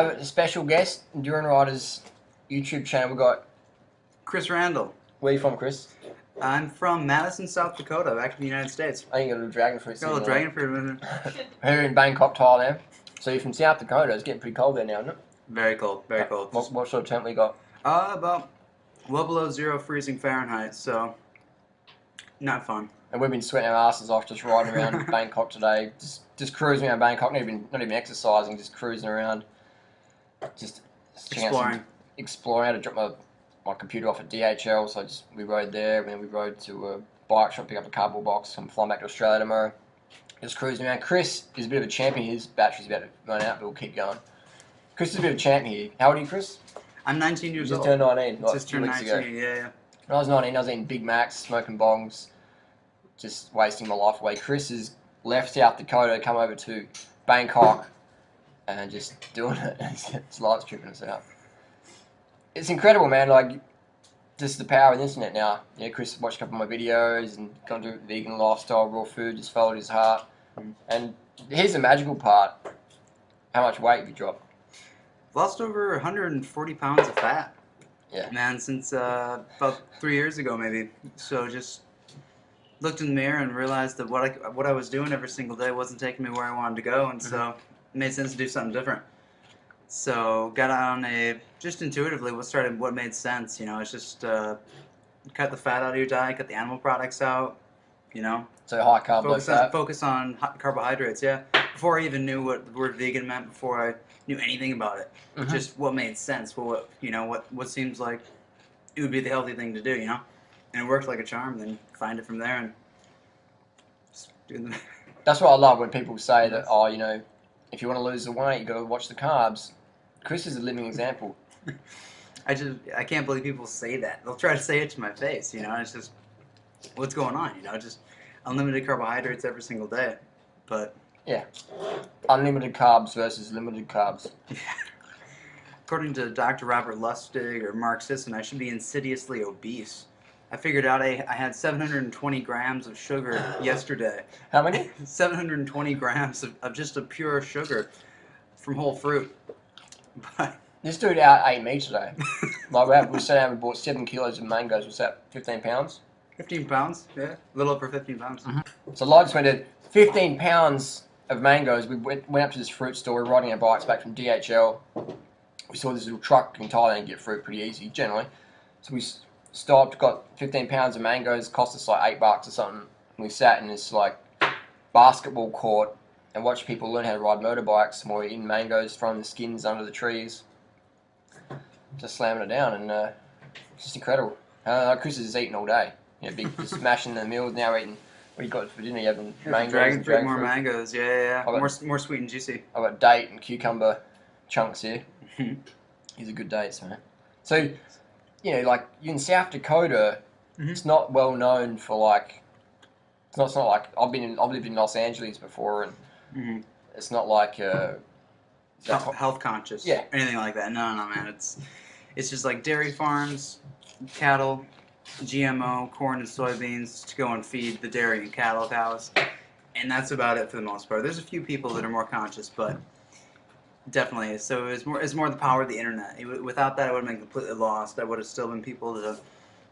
have a special guest, Endurance Riders YouTube channel. We've got Chris Randall. Where are you from, Chris? I'm from Madison, South Dakota, back in the United States. I think got a little dragon fruit. Got a little dragon fruit. Here in Bangkok, Thailand. So you're from South Dakota. It's getting pretty cold there now, isn't it? Very cold, very cold. What sort of temp we got? About well below 0 freezing Fahrenheit, so not fun. And we've been sweating our asses off just riding around Bangkok today. Just cruising around Bangkok, not even exercising, just cruising around. Just exploring. I had to drop my computer off at DHL, so we rode there, and then we rode to a bike shop, pick up a cardboard box, and flying back to Australia tomorrow. Just cruising around. Chris is a bit of a champion. His battery's about to run out, but we'll keep going. Chris is a bit of a champion here. How old are you, Chris? I'm 19 years old. Just turned 19. Like just turned 19, ago. yeah. When I was 19, I was eating Big Macs, smoking bongs, just wasting my life away. Chris has left South Dakota, come over to Bangkok, and just doing it. It's life's tripping us out. It's incredible, man. Like, just the power of the internet now. Yeah, Chris watched a couple of my videos and gone to vegan lifestyle, raw food, just followed his heart. And here's the magical part. How much weight have you dropped? Lost over 140 pounds of fat. Yeah. Man, since about 3 years ago, maybe. So just looked in the mirror and realized that what I was doing every single day wasn't taking me where I wanted to go, and so it made sense to do something different. So got on just intuitively what made sense. You know, it's just cut the fat out of your diet, cut the animal products out. You know. So high carb, low fat. Focus on carbohydrates. Yeah. Before I even knew what the word vegan meant, before I knew anything about it, just what made sense. What seems like it would be the healthy thing to do. You know, and it worked like a charm. Then find it from there and just do the. That's what I love when people say that. Oh, you know, if you want to lose the weight, you got to watch the carbs. Chris is a living example. I can't believe people say that. They'll try to say it to my face. You know, it's just what's going on. You know, just unlimited carbohydrates every single day, but. Yeah. Unlimited carbs versus limited carbs. According to Dr. Robert Lustig or Mark Sisson, I should be insidiously obese. I figured out I had 720 grams of sugar yesterday. How many? 720 grams of just a pure sugar from whole fruit. But this dude ate me today. Like we sat down and bought 7 kilos of mangoes. What's that? 15 pounds? 15 pounds? Yeah. A little over 15 pounds. So I just went to 15 pounds of mangoes. We went up to this fruit store. We're riding our bikes back from DHL. We saw this little truck in Thailand get fruit pretty easy, generally. So we stopped, got 15 pounds of mangoes, cost us like $8 or something. And we sat in this like basketball court and watched people learn how to ride motorbikes. And we were eating mangoes, throwing the skins under the trees, just slamming it down, and it's just incredible. Chris is eating all day. You know, just smashing the meals. Now eating. What you got for dinner? You having mangoes? Dragon fruit, more mangoes. Yeah. More sweet and juicy. I've got date and cucumber chunks here. These are good dates, man. So, you know, like in South Dakota, it's not well known for like. It's not like I've lived in Los Angeles before, and it's not like health conscious. Yeah. Anything like that. No, man. It's just like dairy farms, cattle. GMO, corn and soybeans to go and feed the dairy and cattle cows, and that's about it for the most part. There's a few people that are more conscious, but definitely. So it's more the power of the internet. Without that, I would have been completely lost. I would have still been people to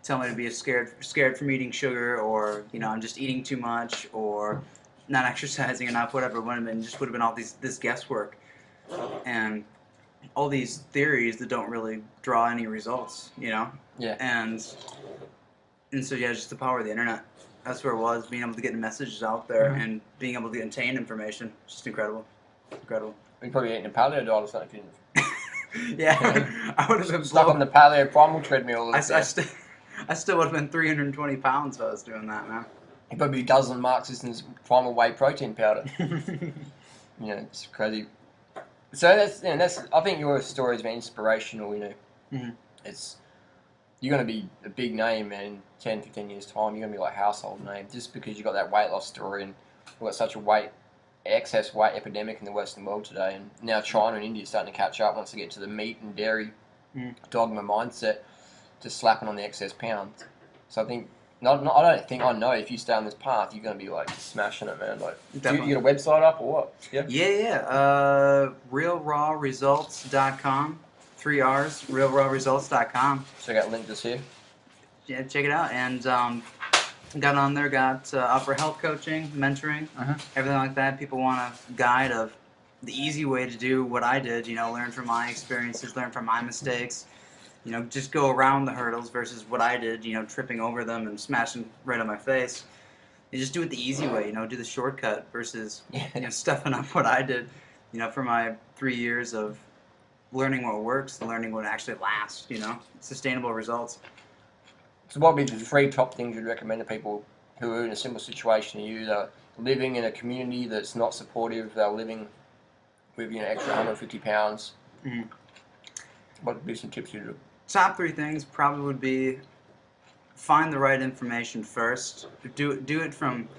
tell me to be scared from eating sugar, or you know, I'm just eating too much, or not exercising enough, whatever. It would have been all this guesswork, and all these theories that don't really draw any results, you know. Yeah. And so yeah, just the power of the internet. That's where it was, being able to get messages out there and being able to obtain information. Just incredible. Incredible. You probably eating a paleo diet or something. Yeah, I would have been stuck on the paleo primal treadmill. I still would have been 320 pounds if I was doing that, man. You probably dozen Mark Sisson's primal whey protein powder. You know, it's crazy. So that's I think your story has been inspirational. You know, you're going to be a big name, man. In 10, 15 years' time, you're going to be like a household name just because you got that weight loss story, and we've got such a excess weight epidemic in the Western world today, and now China and India are starting to catch up once they get to the meat and dairy dogma mindset, just slapping on the excess pounds. So I think I don't think I know if you stay on this path, you're gonna be like smashing it, man. Like, do you Definitely. get a website up or what? Yeah. RealRawResults.com. 3 R's. RealRawResults.com. So I got linked this here. Yeah, check it out. And got on there, got upper health coaching, mentoring, everything like that. People want a guide of the easy way to do what I did, learn from my experiences, learn from my mistakes, just go around the hurdles versus what I did, tripping over them and smashing right on my face. You just do it the easy way, do the shortcut versus, stuffing up what I did, for my 3 years of learning what works, learning what actually lasts, sustainable results. So what would be the 3 top things you'd recommend to people who are in a similar situation to you, that are living in a community that's not supportive, they're living with extra 150 pounds? Mm-hmm. What would be some tips you'd do? Top 3 things probably would be find the right information first. Do it from,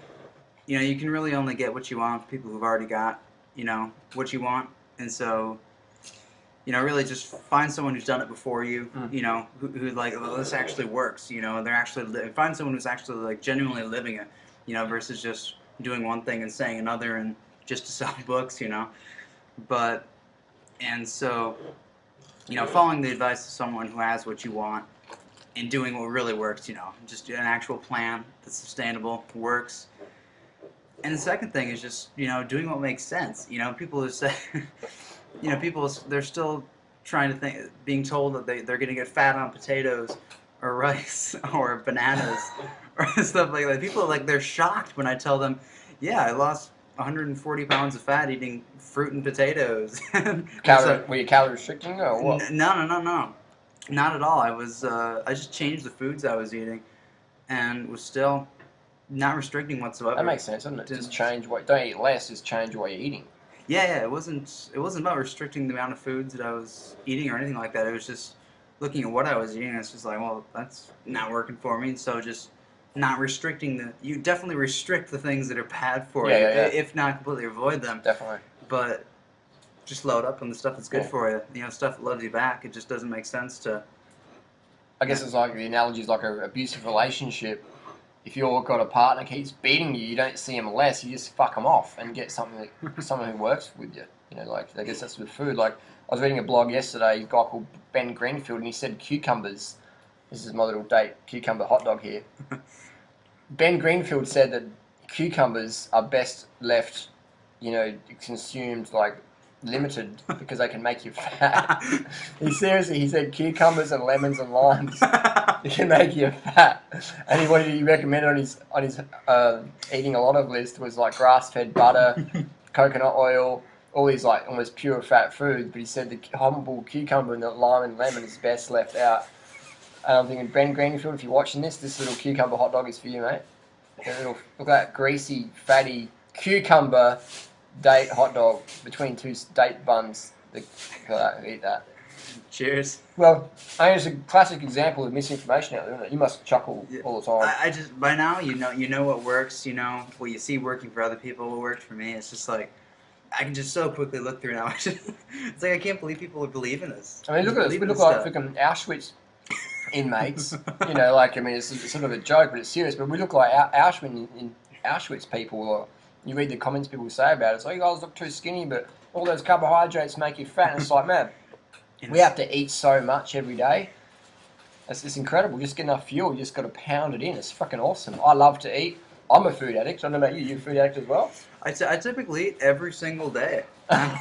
you can really only get what you want from people who've already got, what you want. And so, really just find someone who's done it before you, who like, oh, this actually works, they're actually, find someone who's actually like genuinely living it, versus just doing one thing and saying another and just to sell books, But, and so, following the advice of someone who has what you want and doing what really works, just an actual plan that's sustainable, works. And the second thing is just, doing what makes sense. People who say, people, they're still trying to think, being told that they're going to get fat on potatoes or rice or bananas or stuff like that. People, like, they're shocked when I tell them, yeah, I lost 140 pounds of fat eating fruit and potatoes. Were you calorie restricting or what? No. Not at all. I just changed the foods I was eating and was still not restricting whatsoever. That makes sense, doesn't it? Just change don't eat less, just change what you're eating. Yeah, it wasn't about restricting the amount of foods that I was eating or anything like that. It was just looking at what I was eating and it's just like, well, that's not working for me. And so just not restricting you definitely restrict the things that are bad for you. Yeah. If not completely avoid them. Definitely. But just load up on the stuff that's good for you. Stuff that loves you back. It just doesn't make sense to. I guess it's like the analogy is like an abusive relationship. If you've got a partner keeps beating you, you don't see him less. You just fuck them off and get someone who works with you. Like I guess that's with food. Like I was reading a blog yesterday. A guy called Ben Greenfield, and he said cucumbers. This is my little date cucumber hot dog here. Ben Greenfield said that cucumbers are best left, consumed like limited because they can make you fat. He said cucumbers and lemons and limes can make you fat. And what he recommended on his eating a lot of list was like grass-fed butter, coconut oil, all these like almost pure fat foods. But he said the humble cucumber and the lime and lemon is best left out. And I'm thinking, Ben Greenfield, if you're watching this little cucumber hot dog is for you, mate. Look at that greasy, fatty cucumber date hot dog between 2 date buns. Eat that. Cheers. Well, it's a classic example of misinformation out there, isn't it? You must chuckle all the time. I just by now you know what works. What you see working for other people, what worked for me. It's just like I can just so quickly look through now. It's like I can't believe people believe in this. I mean, look at this. We look like freaking Auschwitz inmates. It's sort of a joke, but it's serious. But we look like Auschwitz people. Or you read the comments people say about it. It's like, you guys look too skinny, but all those carbohydrates make you fat. And it's like, man, we have to eat so much every day. It's incredible. Just get enough fuel. You just got to pound it in. It's fucking awesome. I love to eat. I'm a food addict. I don't know about you. You're a food addict as well? I typically eat every single day. I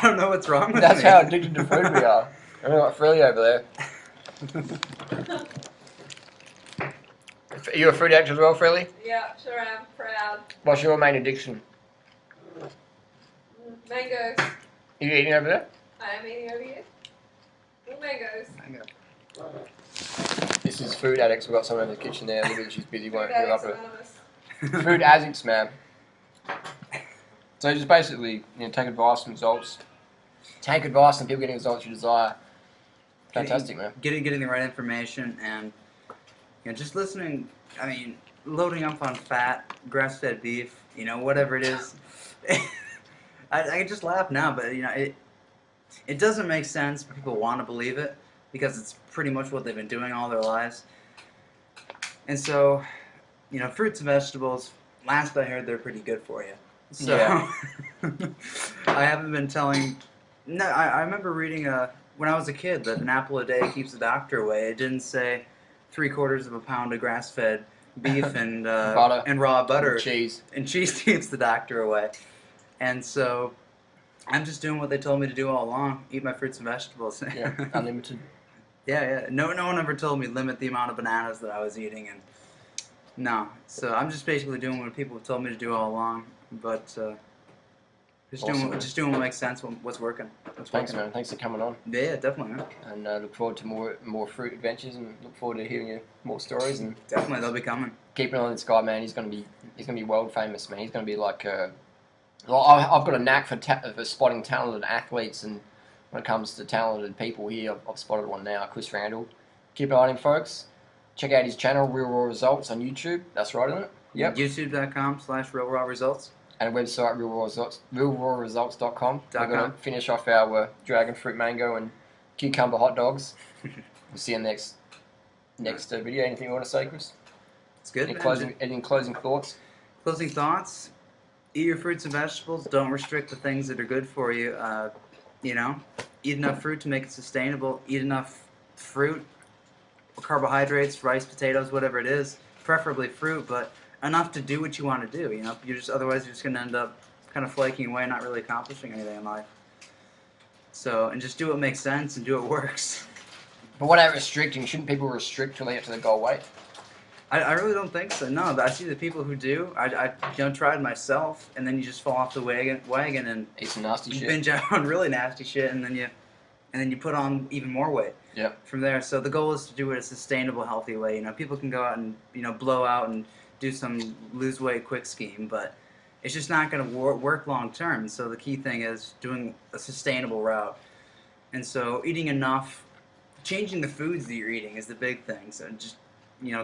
don't know what's wrong with me. That's how addicted to food we are. I mean, like Freely over there. Are you a food addict as well, Freely? Yeah, sure am. Proud. What's your main addiction? Mangoes. Are you eating over there? I am eating over here. Mangoes. Mango. This is food addicts. We've got someone in the kitchen there. Look at she's busy. Won't Food give up addicts her. anonymous. Food addicts, man. So just basically, take advice from results. Take advice from people getting results you desire. Fantastic, man. Getting the right information and just listening. I mean, loading up on fat, grass-fed beef, whatever it is. I just laugh now, but it doesn't make sense. People want to believe it because it's pretty much what they've been doing all their lives. And so, fruits and vegetables. Last I heard, they're pretty good for you. So, Yeah. I haven't been telling. No, I remember reading when I was a kid that an apple a day keeps the doctor away. It didn't say 3/4 of a pound of grass-fed beef and Butter. and raw butter And cheese. and cheese keeps the doctor away. And so, I'm just doing what they told me to do all along: eat my fruits and vegetables. Yeah, unlimited. Yeah. No one ever told me limit the amount of bananas that I was eating, and no. So I'm just basically doing what people have told me to do all along, but Awesome. just doing what makes sense, what's working. Thanks, man. Thanks for coming on. Yeah, definitely, man. And look forward to more fruit adventures, and look forward to hearing your more stories. And Definitely, they'll be coming. keep an eye on this guy, man. He's gonna be world famous, man. He's gonna be like. Well, I've got a knack for spotting talented athletes, and when it comes to talented people here, I've spotted one now, Chris Randall. Keep an eye on him, folks. Check out his channel, Real Raw Results, on YouTube. That's right, isn't it? Yep. YouTube.com/realrawresults. And a website, realrawresults.com. We're .com. going to finish off our dragon fruit mango and cucumber hot dogs. We'll see you next video. Anything you want to say, Chris? It's good. Any closing thoughts? Closing thoughts: eat your fruits and vegetables. Don't restrict the things that are good for you. Eat enough fruit to make it sustainable. Eat enough fruit, carbohydrates, rice, potatoes, whatever it is. Preferably fruit, but enough to do what you want to do. Otherwise you're just going to end up kind of flaking away, not really accomplishing anything in life. So, and just do what makes sense and do what works. But what about restricting? Shouldn't people restrict till they get to the goal weight? I really don't think so. No, but I see the people who do. I tried myself, and then you just fall off the wagon and Eat some nasty shit. binge out on really nasty shit, and then you put on even more weight. Yep. From there, so the goal is to do it a sustainable, healthy way. People can go out and blow out and do some lose weight quick scheme, but it's just not going to work long term. So the key thing is doing a sustainable route, and so eating enough, changing the foods that you're eating is the big thing. So just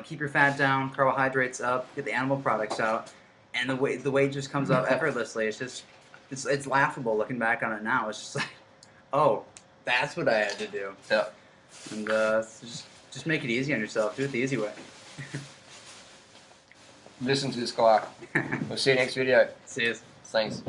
keep your fat down, carbohydrates up, get the animal products out, and the weight just comes up effortlessly. It's laughable looking back on it now. It's just like, oh, that's what I had to do. Yeah. And just make it easy on yourself. Do it the easy way. Listen to this guy. We'll see you next video. See you. Thanks.